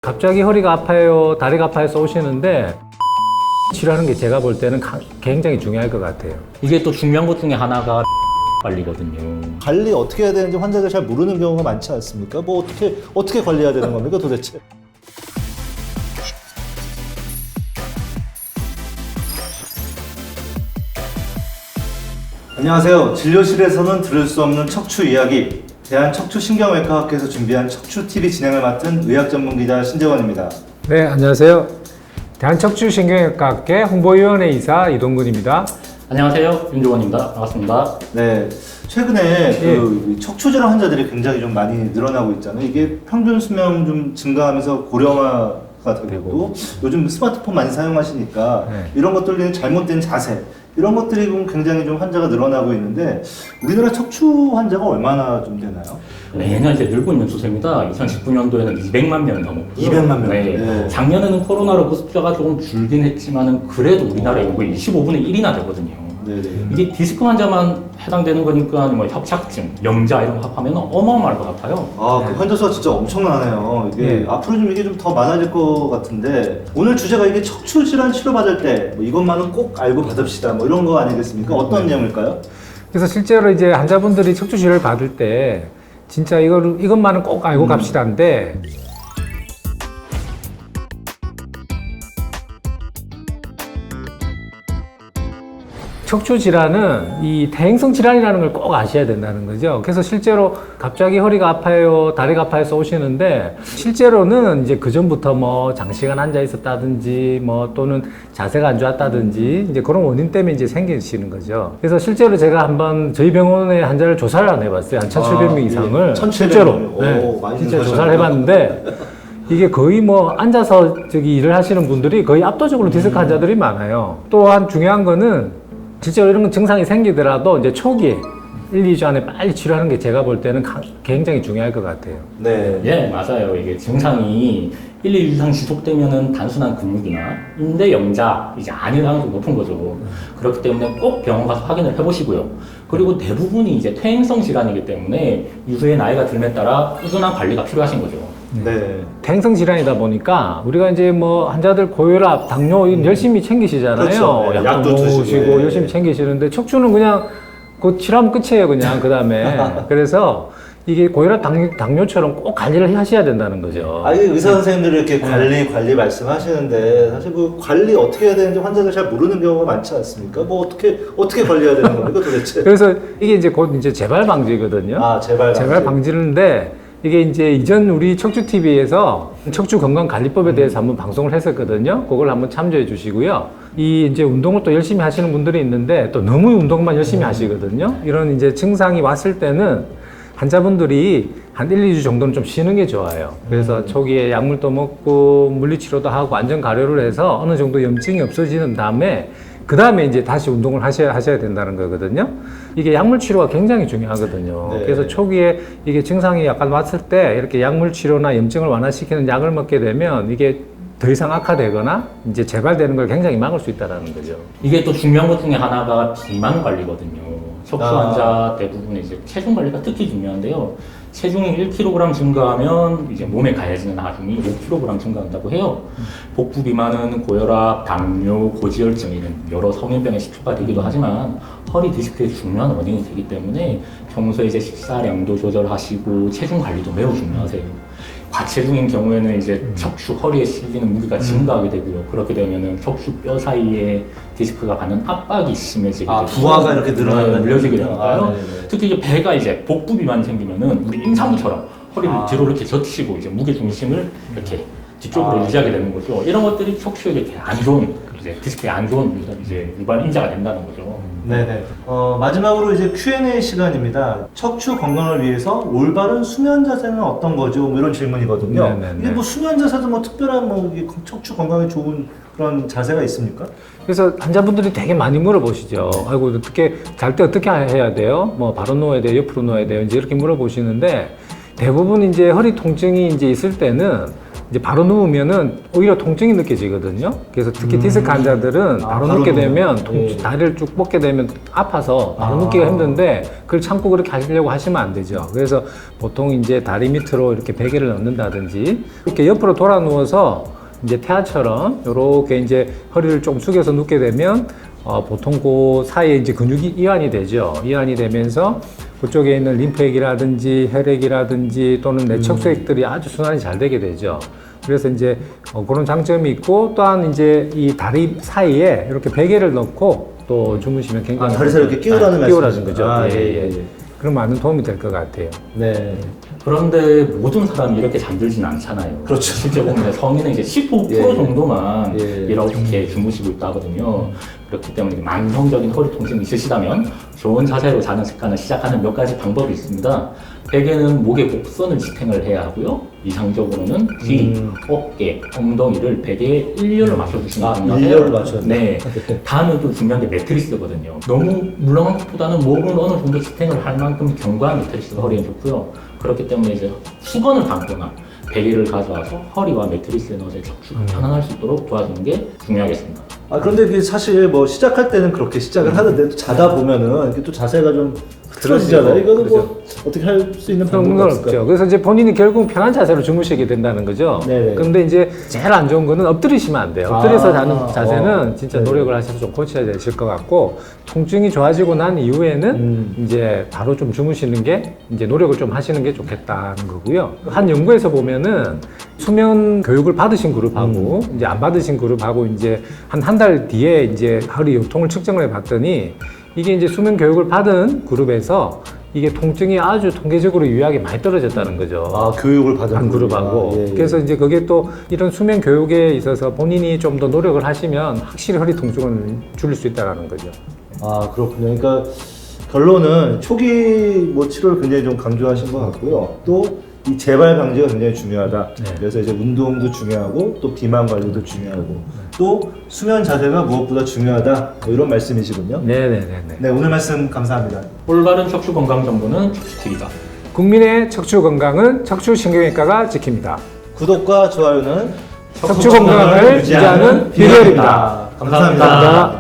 갑자기 허리가 아파요, 다리가 아파서 오시는데 치료하는 게 제가 볼 때는 굉장히 중요할 것 같아요. 이게 또 중요한 것 중에 하나가 관리거든요. 관리 어떻게 해야 되는지 환자들 잘 모르는 경우가 많지 않습니까? 뭐 어떻게 관리해야 되는 겁니까 도대체? 안녕하세요. 진료실에서는 들을 수 없는 척추 이야기, 대한척추신경외과학회에서 준비한 척추TV 진행을 맡은 의학전문기자 신재원입니다. 네, 안녕하세요. 대한척추신경외과학회 홍보위원회 이사 이동근입니다. 안녕하세요. 윤종원입니다. 반갑습니다. 네, 최근에 그 척추질환 환자들이 굉장히 좀 많이 늘어나고 있잖아요. 이게 평균 수명 좀 증가하면서 고령화가 되고 요즘 스마트폰 많이 사용하시니까 이런 것들이 잘못된 자세 이런 것들이 굉장히 좀 환자가 늘어나고 있는데 우리나라 척추 환자가 얼마나 좀 되나요? 매년 이제 늘고 있는 추세입니다. 2019년도에는 200만 명이 넘었고요. 200만 명. 네. 네. 작년에는 코로나로 그 숫자가 조금 줄긴 했지만은 그래도 우리나라 인구의 25분의 1이나 되거든요. 네네. 이게 디스크 환자만 해당되는 거니까 뭐 협착증, 영자 이런 거 합하면 어마어마할 것 같아요. 아, 그 환자 수가 진짜 엄청나네요. 이게 앞으로 좀 이게 좀 더 많아질 것 같은데 오늘 주제가 이게 척추 질환 치료받을 때 뭐 이것만은 꼭 알고 받읍시다 뭐 이런 거 아니겠습니까? 어떤 내용일까요? 그래서 실제로 이제 환자분들이 척추 치료를 받을 때 진짜 이것만은 꼭 알고 갑시다인데 척추 질환은 이 퇴행성 질환이라는 걸 꼭 아셔야 된다는 거죠. 그래서 실제로 갑자기 허리가 아파요, 다리가 아파서 오시는데 실제로는 이제 그 전부터 뭐 장시간 앉아 있었다든지 뭐 또는 자세가 안 좋았다든지 이제 그런 원인 때문에 이제 생기시는 거죠. 그래서 실제로 제가 한번 저희 병원의 환자를 조사를 안 해봤어요. 한 1,700명 이상을 1,700 실제로 오, 많이 진짜 조사하셨네요. 조사를 해봤는데. 이게 거의 뭐 앉아서 일을 하시는 분들이 거의 압도적으로 디스크 환자들이 많아요. 또한 중요한 거는 실제로 이런 증상이 생기더라도 이제 초기에 1, 2주 안에 빨리 치료하는 게 제가 볼 때는 굉장히 중요할 것 같아요. 네. 예, 맞아요. 이게 증상이 1, 2주 이상 지속되면은 단순한 근육이나 인대 영자 이제 아닐 가능성이 높은 거죠. 그렇기 때문에 꼭 병원 가서 확인을 해보시고요. 그리고 대부분이 이제 퇴행성 질환이기 때문에 이후에 나이가 들에 따라 꾸준한 관리가 필요하신 거죠. 네. 퇴행성 질환이다 보니까 우리가 이제 뭐 환자들 고혈압, 당뇨 열심히 챙기시잖아요. 그렇죠. 네, 약도 드시고 드시고, 예. 열심히 챙기시는데 척추는 그냥 그 치료하면 끝이에요, 그냥 그 다음에. 그래서 이게 고혈압, 당뇨처럼 꼭 관리를 하셔야 된다는 거죠. 아, 이게 의사 선생님들이 이렇게 관리 말씀하시는데 사실 그 관리 어떻게 해야 되는지 환자들 잘 모르는 경우가 많지 않습니까? 뭐 어떻게 관리해야 되는 겁니까 도대체? 그래서 이게 이제 곧 이제 재발 방지거든요. 아, 재발 방지인데 이게 이제 이전 우리 척추 TV에서 척추 건강 관리법에 대해서 한번 방송을 했었거든요. 그걸 한번 참조해 주시고요. 이 이제 운동을 또 열심히 하시는 분들이 있는데 또 너무 운동만 열심히 하시거든요. 이런 이제 증상이 왔을 때는 환자분들이 한 1, 2주 정도는 좀 쉬는 게 좋아요. 그래서 초기에 약물도 먹고 물리치료도 하고 안전 가려를 해서 어느 정도 염증이 없어지는 다음에 그 다음에 이제 다시 운동을 하셔야 된다는 거거든요. 이게 약물 치료가 굉장히 중요하거든요. 네. 그래서 초기에 이게 증상이 약간 왔을 때 이렇게 약물 치료나 염증을 완화시키는 약을 먹게 되면 이게 더 이상 악화되거나 이제 재발되는 걸 굉장히 막을 수 있다는 거죠. 이게 또 중요한 것 중에 하나가 비만 관리거든요. 척추 환자 대부분 이제 체중 관리가 특히 중요한데요. 체중이 1kg 증가하면 이제 몸에 가해지는 하중이 5kg 증가한다고 해요. 복부 비만은 고혈압, 당뇨, 고지혈증 이런 여러 성인병의 시초가 되기도 하지만 허리 디스크의 중요한 원인이 되기 때문에 평소에 이제 식사량도 조절하시고 체중 관리도 매우 중요하세요. 과체중인 경우에는 이제 척추 허리에 실리는 무게가 증가하게 되고요. 그렇게 되면은 척추 뼈 사이에 디스크가 받는 압박이 심해지게 되고 부하가 이렇게 늘어나는 물려지게 거군요. 되니까요. 네네. 특히 이제 배가 이제 복부 비만이 생기면은 우리 임산부처럼 허리를 뒤로 이렇게 젖히고 이제 무게 중심을 이렇게 뒤쪽으로 유지하게 되는 거죠. 이런 것들이 척추에 이렇게 안 좋은 이제 디스크에 안 좋은 이제 유발 인자가 된다는 거죠. 네네. 마지막으로 이제 Q&A 시간입니다. 척추 건강을 위해서 올바른 수면 자세는 어떤 거죠? 뭐 이런 질문이거든요. 네네네. 이게 뭐 수면 자세도 뭐 특별한 뭐 이게 척추 건강에 좋은 그런 자세가 있습니까? 그래서 환자분들이 되게 많이 물어보시죠. 아이고, 어떻게, 잘 때 어떻게 해야 돼요? 뭐, 바로 누워야 돼요? 옆으로 누워야 돼요? 이제 이렇게 물어보시는데, 대부분 이제 허리 통증이 이제 있을 때는 이제 바로 누우면은 오히려 통증이 느껴지거든요. 그래서 특히 디스크 환자들은 바로 바로 눕게 누우면. 되면 예. 다리를 쭉 뻗게 되면 아파서 바로 눕기가 힘든데 그걸 참고 그렇게 하시려고 하시면 안 되죠. 그래서 보통 이제 다리 밑으로 이렇게 베개를 넣는다든지 이렇게 옆으로 돌아 누워서 이제 태아처럼 이렇게 이제 허리를 좀 숙여서 눕게 되면 보통 그 사이에 이제 근육이 이완이 되죠. 이완이 되면서 그쪽에 있는 림프액이라든지 혈액이라든지 또는 내척수액들이 아주 순환이 잘 되게 되죠. 그래서 이제 그런 장점이 있고 또한 이제 이 다리 사이에 이렇게 베개를 넣고 또 주무시면 굉장히 다리 사이에 이렇게 끼우라는 끼우라는 말씀이시죠? 거죠. 예. 그럼 많은 도움이 될 것 같아요. 네. 그런데 모든 사람이 이렇게 잠들진 않잖아요. 그렇죠. 실제 보면 성인은 이제 15% 예. 정도만 예. 이렇게 주무시고 있다 하거든요. 그렇기 때문에 만성적인 허리 통증이 있으시다면 좋은 자세로 자는 습관을 시작하는 몇 가지 방법이 있습니다. 베개는 목의 곡선을 지탱을 해야 하고요. 이상적으로는 귀, 어깨, 엉덩이를 베개에 일렬로 맞춰주시면 됩니다. 일렬로 맞춰야 돼요? 네. 다음은 또 중요한 게 매트리스거든요. 너무 물렁한 것보다는 목을 어느 정도 지탱을 할 만큼 견고한 매트리스가 허리에 좋고요. 그렇기 때문에 이제 수건을 감거나 베개를 가져와서 허리와 매트리스에 넣어서 척추가 편안할 수 있도록 도와주는 게 중요하겠습니다. 그런데 이게 사실 뭐 시작할 때는 그렇게 시작을 하는데 또 자다 보면은 이게 또 자세가 좀 흐트러지잖아요. 이거는 뭐 어떻게 할 수 있는 방법이 그런 없을까요? 없죠. 그래서 이제 본인이 결국 편한 자세로 주무시게 된다는 거죠. 네네. 근데 이제 제일 안 좋은 거는 엎드리시면 안 돼요. 엎드려서 자는 자세는 진짜 네. 노력을 하셔서 좀 고쳐야 되실 것 같고, 통증이 좋아지고 난 이후에는 이제 바로 좀 주무시는 게 이제 노력을 좀 하시는 게 좋겠다는 거고요. 한 연구에서 보면은 수면 교육을 받으신 그룹하고 이제 안 받으신 그룹하고 이제 한 달 뒤에 이제 허리 요통을 측정을 해 봤더니 이게 이제 수면 교육을 받은 그룹에서 이게 통증이 아주 통계적으로 유의하게 많이 떨어졌다는 거죠. 교육을 받은 한 그룹하고. 예, 예. 그래서 이제 그게 또 이런 수면 교육에 있어서 본인이 좀 더 노력을 하시면 확실히 허리 통증을 줄일 수 있다는 거죠. 그렇군요. 그러니까 결론은 초기 뭐 치료를 굉장히 좀 강조하신 것 같고요. 또 이 재발 방지가 굉장히 중요하다. 네. 그래서 이제 운동도 중요하고 또 비만 관리도 중요하고 또 수면 자세가 무엇보다 중요하다. 뭐 이런 말씀이시군요. 네네네네. 네, 오늘 말씀 감사합니다. 올바른 척추 건강 정보는 척추TV다. 국민의 척추 건강은 척추신경외과가 지킵니다. 구독과 좋아요는 척추 건강을 유지하는 비결입니다. 감사합니다. 감사합니다.